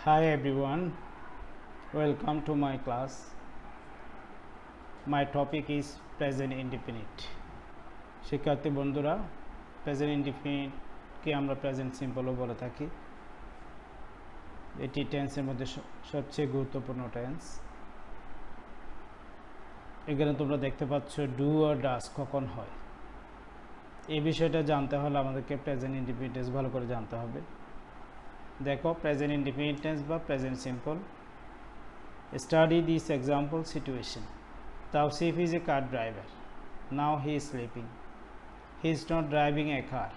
Hi everyone, welcome to my class. My topic is present indefinite. শিক্ষার্থী বন্ধুরা, present indefinite কে আমরা present সিম্পলও বলে থাকি। এটি টেন্সের মধ্যে সবচেয়ে গুরুত্বপূর্ণ টেন্স। এখানে তোমরা দেখতে পাচ্ছ ডু আর ডাস কখন হয়। এই বিষয়টা জানতে হলে আমাদেরকে প্রেজেন্ট ইনডিফিনিট টেন্স ভালো করে জানতে হবে। দেখো, প্রেজেন্ট ইনডিফিনিট টেন্স বা present simple. Study this example situation. Tausif is a car driver. Now he is sleeping. He is not driving a car,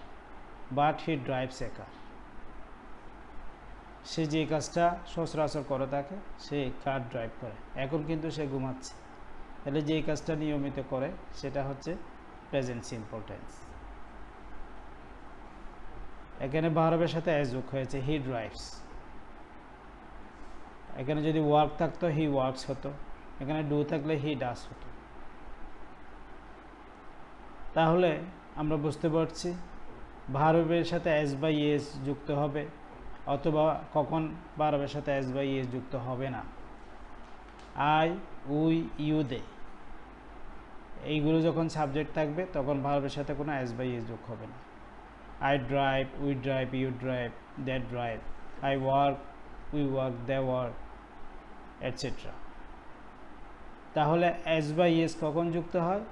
but he drives a car. সে যে কাজটা সচরাচর করে থাকে, সে কার ড্রাইভ করে। এখন কিন্তু সে ঘুমাচ্ছে। তাহলে যে কাজটা নিয়মিত করে সেটা হচ্ছে প্রেজেন্ট সিম্পল টেন্স। এখানে ভার্বের সাথে এস যোগ হয়েছে, হি ড্রাইভস। এখানে যদি ওয়ার্ক থাকতো হি ওয়ার্কস হতো, এখানে ডু থাকলে হি ডাস হতো। তাহলে আমরা বুঝতে পারছি ভার্বের সাথে এস বাই এস যুক্ত হবে, অথবা কখন ভার্বের সাথে এস বাই এস যুক্ত হবে না। আই, উই, ইউ, দে এইগুলো যখন সাবজেক্ট থাকবে তখন ভার্বের সাথে কোনো এস বাই এস যোগ হবে না। I drive, we drive, you drive, they drive. I work, we work, they work, etc. তাহলে এস বাই এস কখন যুক্ত হয়?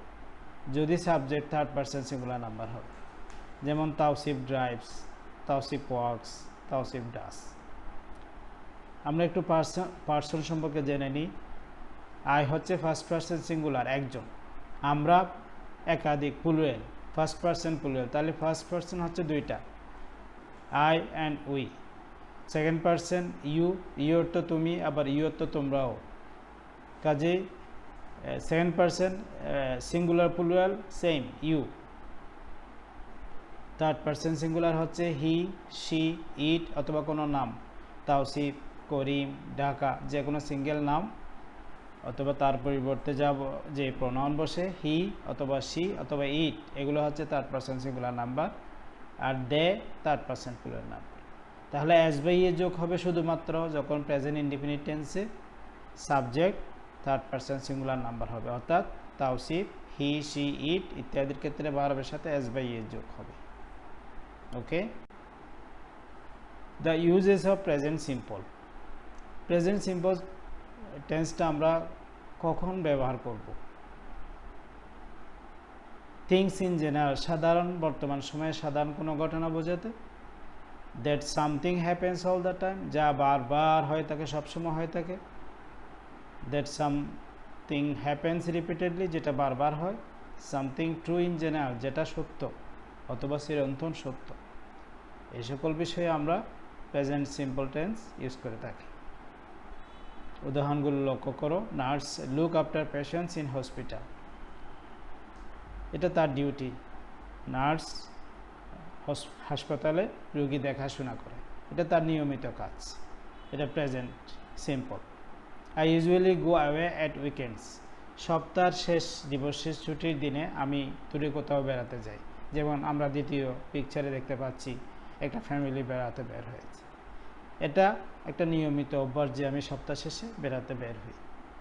যদি subject third person singular number হয়। যেমন তাওসিফ ড্রাইভস, তাওসিফ ওয়ার্কস, তাওসিফ ডাস। আমরা একটু পার্সন সম্পর্কে জেনে নিই। আই হচ্ছে ফার্স্ট পারসন সিঙ্গুলার, একজন। আমরা একাধিক, প্লুরাল, ফার্স্ট পারসন প্লুরাল। তাহলে ফার্স্ট পারসন হচ্ছে দুইটা, I and we. Second person you, your তো তুমি, আবার ইউর তো তোমরাও। কাজেই second person singular plural same, you. Third person singular হচ্ছে হি, শি, ইট অথবা কোনো নাম, তাওসিফ, করিম, ঢাকা, যে কোনো সিঙ্গেল নাম অথবা তার পরিবর্তে যে প্রোনাউন বসে, হি অথবা শি অথবা ইট, এগুলো হচ্ছে থার্ড পারসন সিঙ্গুলার নাম্বার। আর they third person plural number. তাহলে এস বাই এ যোগ হবে শুধুমাত্র যখন প্রেজেন্ট ইনডিফিনিট টেন্সে subject third person singular number হবে, অর্থাৎ তাওসিফ, হি, শি, ইট ইত্যাদির ক্ষেত্রে ভার্বের সাথে এস বাই এ যোগ হবে। Okay, the uses of present simple. Present simple টেন্সটা আমরা কখন ব্যবহার করব? থিংস ইন জেনারেল, সাধারণ বর্তমান সময়ে সাধারণ কোনো ঘটনা বোঝাতে। That something happens all the time, যা বারবার হয়ে থাকে, সবসময় হয়ে থাকে। দ্যাট সামথিং হ্যাপেন্স রিপিটেডলি, যেটা বারবার হয়। সামথিং ট্রু ইন জেনারেল, যেটা সত্য অথবা চিরন্তন সত্য। এই সকল বিষয়ে আমরা প্রেজেন্ট সিম্পল টেন্স ইউজ করে থাকি। উদাহরণগুলো লক্ষ্য করো। Nurse look after patients in hospital, এটা তার ডিউটি। নার্স হাসপাতালে রোগী দেখাশোনা করে, এটা তার নিয়মিত কাজ। এটা present simple. I usually go away at weekends, সপ্তাহের শেষ দিবসের ছুটির দিনে আমি দূরে কোথাও বেড়াতে যাই। যেমন আমরা দ্বিতীয় পিকচারে দেখতে পাচ্ছি একটা ফ্যামিলি বেড়াতে বের হয়েছে। এটা একটা নিয়মিত অভ্যাস যে আমি সপ্তাহ শেষে বেড়াতে বের হই।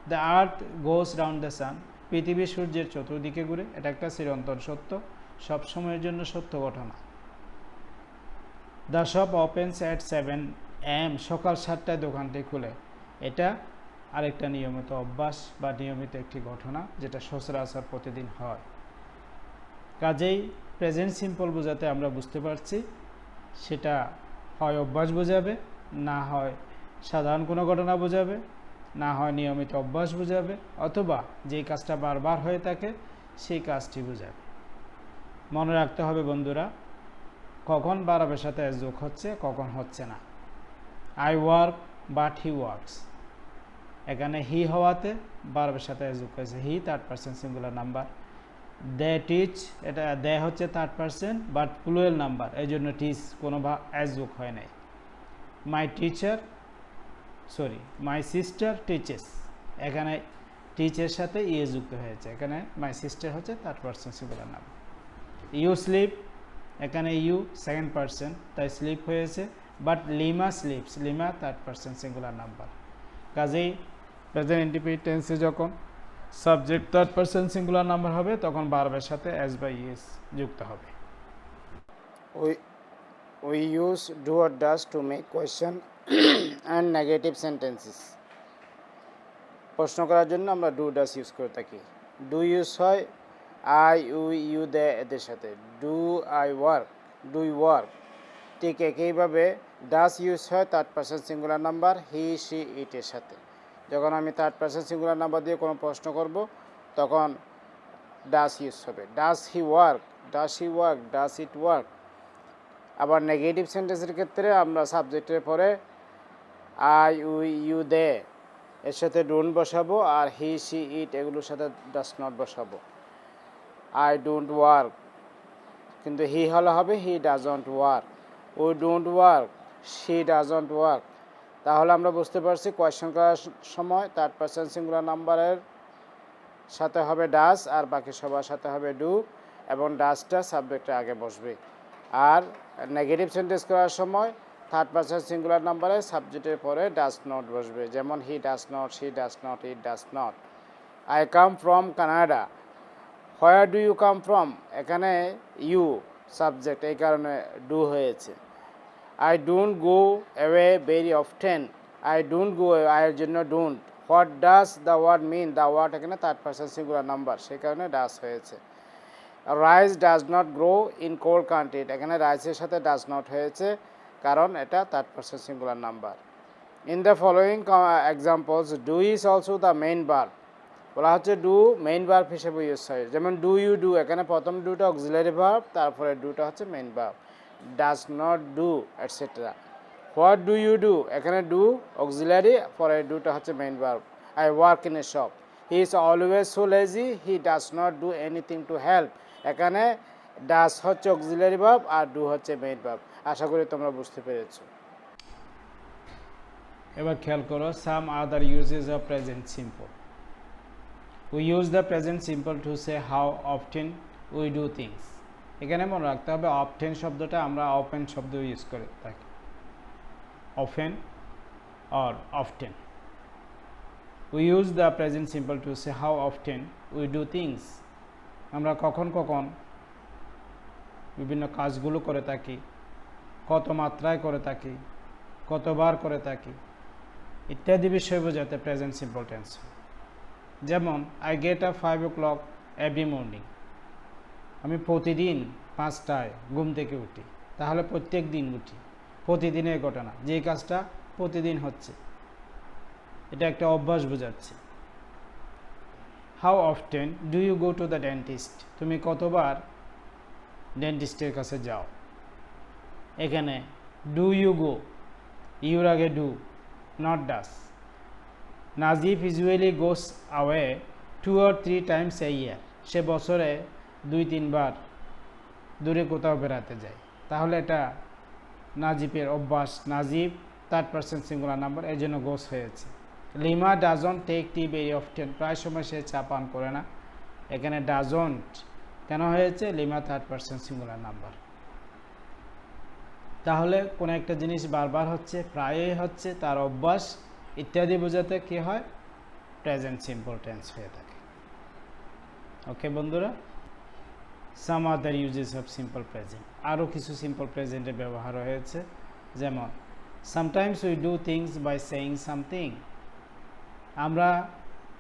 The earth goes round the sun, পৃথিবী সূর্যের চতুর্দিকে ঘুরে, এটা একটা চিরন্তন সত্য, সব সময়ের জন্য সত্য ঘটনা। The shop opens at 7 AM, সকাল 7টায় দোকানটি খুলে, এটা আরেকটা নিয়মিত অভ্যাস বা নিয়মিত একটি ঘটনা যেটা সচরাচর প্রতিদিন হয়। কাজেই প্রেজেন্ট সিম্পল বোঝাতে আমরা বুঝতে পারছি সেটা হয় অভ্যাস বোঝাবে, না হয় সাধারণ কোনো ঘটনা বোঝাবে, না হয় নিয়মিত অভ্যাস বোঝাবে, অথবা যেই কাজটা বারবার হয়ে থাকে সেই কাজটি বোঝাবে। মনে রাখতে হবে বন্ধুরা, কখন ভার্বের সাথে এস যোগ হচ্ছে, কখন হচ্ছে না। I work but he works, এখানে হি হওয়াতে ভার্বের সাথে এস যোগ হয়েছে, he third person singular number. They teach, এটা দে হচ্ছে third person but plural number, এই জন্য টিচ কোনো এস যোগ হয় নাই। মাই সিস্টার টিচেস, এখানে টিচের সাথে ইয়ে যুক্ত হয়েছে, এখানে মাই সিস্টার হচ্ছে third person singular number. You sleep, এখানে ইউ সেকেন্ড পারসন, তাই স্লিপ হয়েছে but Lima sleeps, Lima third person singular number. কাজেই প্রেজেন্ট ইনডিফিনিট টেন্সে যখন subject third person singular number হবে তখন ভার্বের সাথে এস বা ইএস যুক্ত হবে। We use do or does to make question and negative sentences. প্রশ্ন করার জন্য আমরা ডু ডাস ইউজ করে থাকি। ডু ইউজ হয় আই, ইউ দে এদের সাথে। Do I work, do you work. ঠিক একইভাবে ডাস ইউজ হয় third person singular number he, she, ইটের সাথে। যখন আমি থার্ড পারসন সিঙ্গুলার নাম্বার দিয়ে কোনো প্রশ্ন করব তখন ডাস ইউজ হবে। Does he work, does he work, does it work. আবার নেগেটিভ সেন্টেন্সের ক্ষেত্রে আমরা সাবজেক্টের পরে আই, ইউ দে এর সাথে ডোন্ট বসাবো, আর হি, শি, ইট এগুলোর সাথে ডাস নট বসাবো। আই ডোন্ট ওয়ার্ক, কিন্তু হি হলে হবে he doesn't work. We don't work, she doesn't work. তাহলে আমরা বুঝতে পারছি কোয়েশ্চেন করার সময় থার্ড পারসন সিঙ্গুলার নাম্বারের সাথে হবে ডাস আর বাকি সবার সাথে হবে ডু, এবং ডাসটা সাবজেক্টের আগে বসবে। আর নেগেটিভ সেন্টেন্স করার সময় থার্ড পারসন সিঙ্গুলার নাম্বারে সাবজেক্টের পরে ডাস নট বসবে। যেমন he does not, she does not, it does not. I come from Canada, where do you come from, এখানে ইউ সাবজেক্ট, এই কারণে ডু হয়েছে। I don't go away very often, I don't go, আয়ের জন্য don't. What does the word mean, the word এখানে third person singular number, সেই কারণে does হয়েছে। Rice does not grow in cold country, এখানে রাইসের সাথে ডাজ নট হয়েছে কারণ এটা third person singular number. In the following examples do is also the main verb, বলা হচ্ছে ডু মেইন ভার্ব হিসেবে ইউজ হয়। যেমন ডু ইউ ডু, এখানে প্রথম ডুটা অক্সিলারি ভার্ব, তারপরে ডুটা হচ্ছে main verb. Does not do etcetera. What do you do, এখানে ডু অক্সিলারি, পরে ডুটা হচ্ছে main verb. I work in a shop, he is always so lazy, he does not do anything to help, এখানে does হচ্ছে auxiliary verb আর do হচ্ছে main verb. আশা করি তোমরা বুঝতে পেরেছো। এবার খেয়াল করো some other uses of present simple. We use the present simple to say how often we do things. এখানে মনে রাখতে হবে অফটেন শব্দটা আমরা অফেন শব্দ ইউজ করে থাকি, often or often. We use the present simple to say how often we do things, আমরা কখন কখন বিভিন্ন কাজগুলো করে থাকি, কত মাত্রায় করে থাকি, কতবার করে থাকি ইত্যাদি বিষয় বোঝাতে প্রেজেন্ট সিম্পল টেন্স। যেমন I get up 5 o'clock every morning, আমি প্রতিদিন 5টায় ঘুম থেকে উঠি, তাহলে প্রত্যেক দিন উঠি, প্রতিদিনের ঘটনা, যে কাজটা প্রতিদিন হচ্ছে, এটা একটা অভ্যাস বোঝাচ্ছে। How often do you go to the dentist, তুমি কতবার ডেন্টিস্টের কাছে যাও। এখানে ডু ইউ গো, ইউর আগে do, not does. Nazif usually goes away 2 or 3 times a year, সে বছরে 2-3 বার দূরে কোথাও বেড়াতে যায়, তাহলে এটা নাজিফের অভ্যাস। Nazif third person singular number, এই জন্য গোস হয়েছে। Lima doesn't take tea very often, প্রায় সময় সে চা পান করে না, এখানে ডাজন্ট কেন হয়েছে, lima third person singular number. তাহলে কোনো একটা জিনিস বারবার হচ্ছে, প্রায়ই হচ্ছে, তার অভ্যাস ইত্যাদি বোঝাতে কি হয়, প্রেজেন্ট সিম্পল টেন্স হয়ে থাকে। ওকে বন্ধুরা, some other uses of simple present, আরও কিছু সিম্পল প্রেজেন্টের ব্যবহার হয়েছে। যেমন sometimes we do things by saying something, আমরা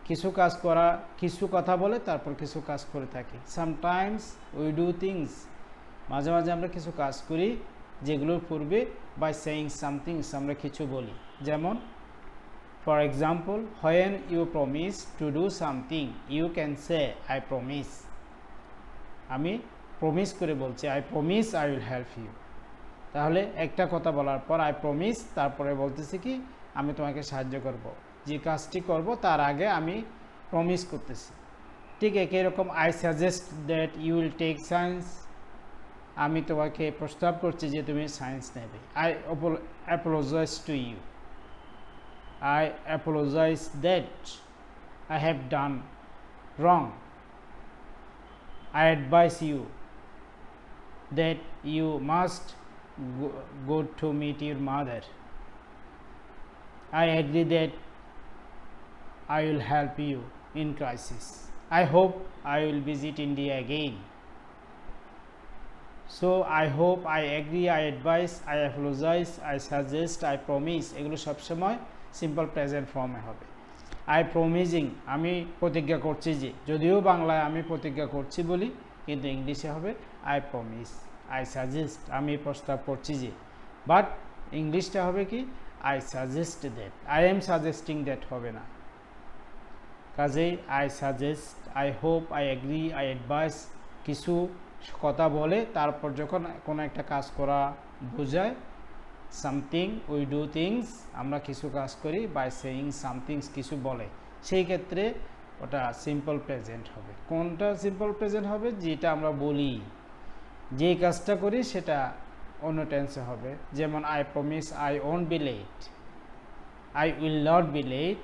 কিছু কাজ করা, কিছু কথা বলে তারপর কিছু কাজ করে থাকি। সামটাইমস উই ডু থিংস, মাঝে মাঝে আমরা কিছু কাজ করি যেগুলোর পূর্বে বাই সেইং সামথিংস আমরা কিছু বলি। যেমন for example when you promise to do something you can say I promise, আমি প্রমিস করে বলছি I promise I will help you. তাহলে একটা কথা বলার পর আই প্রমিস, তারপরে বলতেছি কি আমি তোমাকে সাহায্য করব, যে কাজটি করব তার আগে আমি প্রমিস করতেছি। ঠিক একই রকম I suggest that you will take science, আমি তোমাকে প্রস্তাব করছি যে তুমি সায়েন্স নেবে। I apologise to you, I apologise that I have done wrong. I advise you that you must good to meet your mother. I agree that I will help you in crisis. I hope I will visit India again. So I hope, I agree, I advise, I apologize, I suggest, I promise, এগুলো সবসময় simple present ফর্মে হবে। I promising, আমি প্রতিজ্ঞা করছি যে, যদিও বাংলায় আমি প্রতিজ্ঞা করছি বলি, কিন্তু ইংলিশে হবে আই প্রমিস। আই সাজেস্ট, আমি প্রস্তাব করছি যে, বাট ইংলিশটা হবে কি I suggest that, I am suggesting that হবে না। কাজেই I suggest, I hope, I agree, I advice কিছু কথা বলে তারপর যখন কোনো একটা কাজ করা বোঝায়, সামথিং উই ডু থিংস, আমরা কিছু কাজ করি বাই সেইং সামথিংস, কিছু বলে, সেই ক্ষেত্রে ওটা সিম্পল প্রেজেন্ট হবে। কোনটা সিম্পল প্রেজেন্ট হবে? যেটা আমরা বলি, যেই কাজটা করি সেটা অন্য টেন্সে হবে। যেমন I promise I won't be late, I will not be late,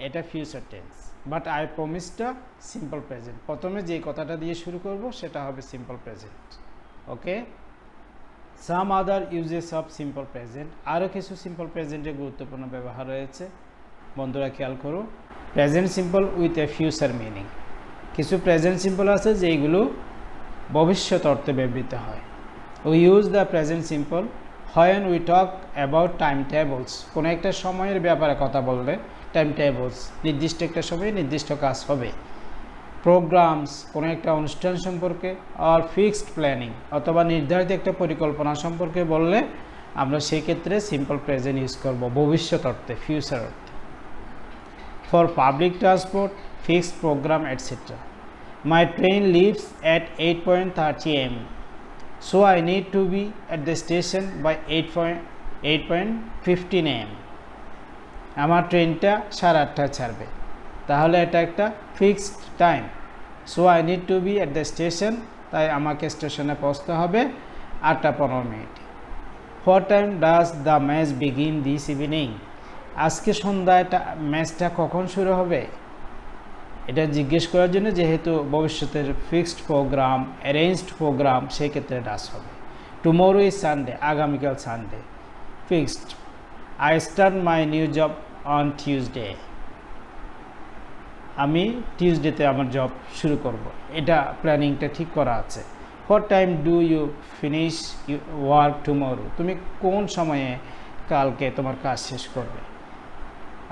এটা ফিউচার টেন্স। বাট আই প্রমিসটা সিম্পল প্রেজেন্ট, প্রথমে যে কথাটা দিয়ে শুরু করব সেটা হবে simple present. Okay, some other uses of simple present, আরও কিছু সিম্পল প্রেজেন্টের গুরুত্বপূর্ণ ব্যবহার রয়েছে, বন্ধুরা খেয়াল করো। Present simple with a future meaning, কিছু প্রেজেন্ট সিম্পল আছে যেগুলো ভবিষ্যৎ অর্থে ব্যবহৃত হয়। We use the present simple when we talk about time tables, কোনো একটা সময়ের ব্যাপারে কথা বললে টাইম টেবলস, নির্দিষ্ট একটা সময়ে নির্দিষ্ট কাজ হবে। প্রোগ্রামস, কোনো একটা অনুষ্ঠান সম্পর্কে, আর ফিক্সড প্ল্যানিং, অথবা নির্ধারিত একটা পরিকল্পনা সম্পর্কে বললে আমরা সেই ক্ষেত্রে সিম্পল প্রেজেন্ট ইউজ করব ভবিষ্যৎ অর্থে, ফিউচার অর্থে। For public transport, fixed programme etcetera. My train leaves at 8:30 am, so I need to be at the station by 8:15 am. আমার ট্রেনটা 8:30টায় ছাড়বে, তাহলে এটা একটা fixed time. So I need to be at the station, তাই আমাকে স্টেশনে পৌঁছতে হবে 8:15। What time does the match begin this evening, আজকে সন্ধ্যায় ম্যাচটা কখন শুরু হবে, এটা জিজ্ঞেস করার জন্য, যেহেতু ভবিষ্যতের ফিক্সড প্রোগ্রাম, অ্যারেঞ্জড প্রোগ্রাম, সেই ক্ষেত্রে ডাস হবে। টুমোরো ইজ সানডে, আগামীকাল Sunday, fixed. I start my new job on Tuesday, আমি টিউসডেতে আমার জব শুরু করব, এটা প্ল্যানিংটা ঠিক করা আছে। What time do you finish work tomorrow, তুমি কোন সময়ে কালকে তোমার কাজ শেষ করবে,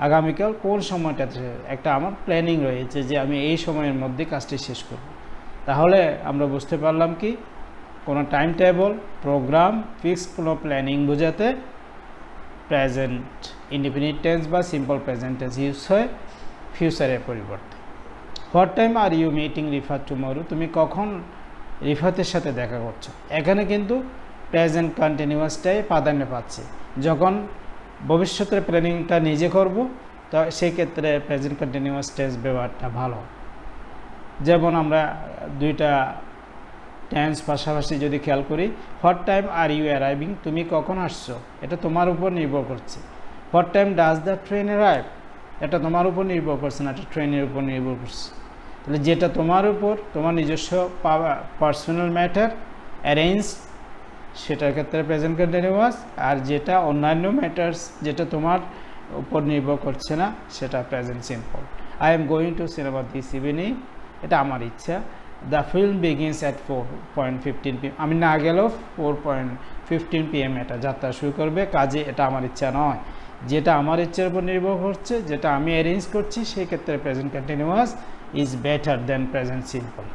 আগামীকাল কোন সময়টাতে একটা আমার প্ল্যানিং রয়েছে যে আমি এই সময়ের মধ্যে কাজটি শেষ করব। তাহলে আমরা বুঝতে পারলাম কি, কোনো টাইম টেবল, প্রোগ্রাম, ফিক্সড কোনো প্ল্যানিং বোঝাতে প্রেজেন্ট ইনডিফিনিট টেন্স বা সিম্পল প্রেজেন্ট টেন্স ইউজ হয় ফিউচারের পরিবর্তে। What time are you meeting Rifat tomorrow, তুমি কখন রিফাতের সাথে দেখা করছো, এখানে কিন্তু প্রেজেন্ট কন্টিনিউয়াসটাই প্রাধান্য পাচ্ছে। যখন ভবিষ্যতের প্ল্যানিংটা নিজে করব, তো সেই ক্ষেত্রে প্রেজেন্ট কন্টিনিউয়াস টেন্স ব্যবহারটা ভালো। যেমন আমরা দুইটা টেন্স পাশাপাশি যদি খেয়াল করি, what time are you arriving, তুমি কখন আসছো, এটা তোমার উপর নির্ভর করছে। What time does the train arrive, এটা তোমার উপর নির্ভর করছে না, এটা ট্রেনের উপর নির্ভর করছে। তাহলে যেটা তোমার উপর, তোমার নিজস্ব পার্সোনাল ম্যাটার, অ্যারেঞ্জ, সেটার ক্ষেত্রে প্রেজেন্ট কন্টিনিউয়াস। আর যেটা অন্যান্য ম্যাটার্স, যেটা তোমার উপর নির্ভর করছে না, সেটা present simple. I am going to cinema this evening, এটা আমার ইচ্ছা। The film begins at 4:15 PM, আমি না গেলেও 4:15 PM এটা যাত্রা শুরু করবে, কাজে এটা আমার ইচ্ছা নয়। যেটা আমার ইচ্ছার উপর নির্ভর করছে, যেটা আমি অ্যারেঞ্জ করছি, সেই ক্ষেত্রে present continuous is better than present simple.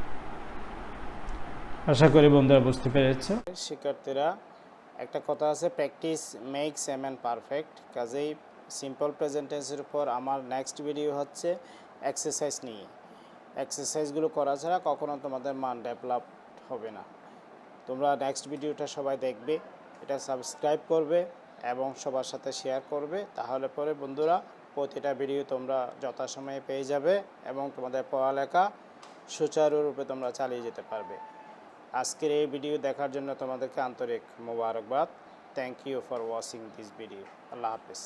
আশা করি বন্ধুরা বুঝতে পেরেছো। শিক্ষার্থীরা, একটা কথা আছে, practice makes a man perfect. কাজেই সিম্পল প্রেজেন্টেন্সের উপর আমার নেক্সট ভিডিও হচ্ছে এক্সারসাইজ নিয়ে। এক্সারসাইজগুলো করা ছাড়া কখনো তোমাদের মান ডেভেলপ হবে না। তোমরা নেক্সট ভিডিওটা সবাই দেখবে, এটা সাবস্ক্রাইব করবে এবং সবার সাথে শেয়ার করবে, তাহলে পরে বন্ধুরা প্রতিটা ভিডিও তোমরা যথাসময়ে পেয়ে যাবে এবং তোমাদের পড়ালেখা সুচারুরূপে তোমরা চালিয়ে যেতে পারবে। আজকের এই ভিডিও দেখার জন্য তোমাদেরকে আন্তরিক মোবারকবাদ। Thank you for watching this video. আল্লাহ হাফেজ।